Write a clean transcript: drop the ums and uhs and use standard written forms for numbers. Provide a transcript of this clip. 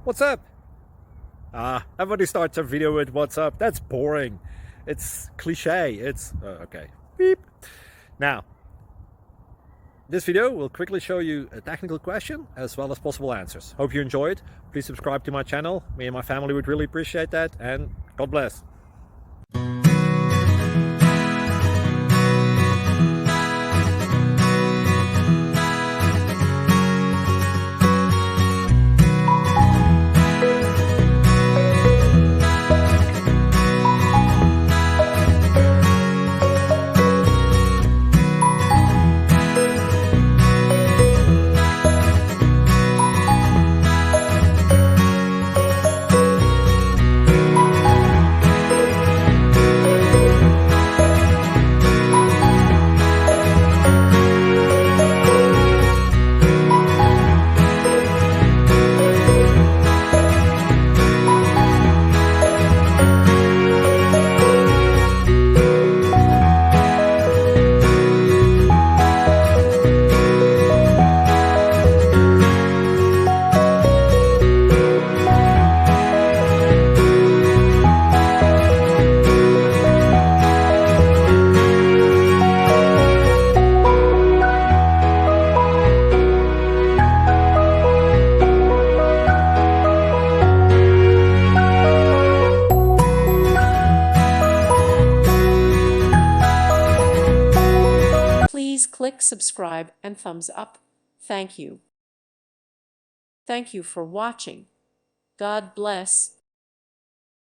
What's up? Everybody starts a video with what's up. That's boring. It's cliche. It's okay. Beep. Now, this video will quickly show you a technical question as well as possible answers. Hope you enjoy it. Please subscribe to my channel. Me and my family would really appreciate that, and God bless. Please click subscribe and thumbs up. Thank you. Thank you for watching. God bless.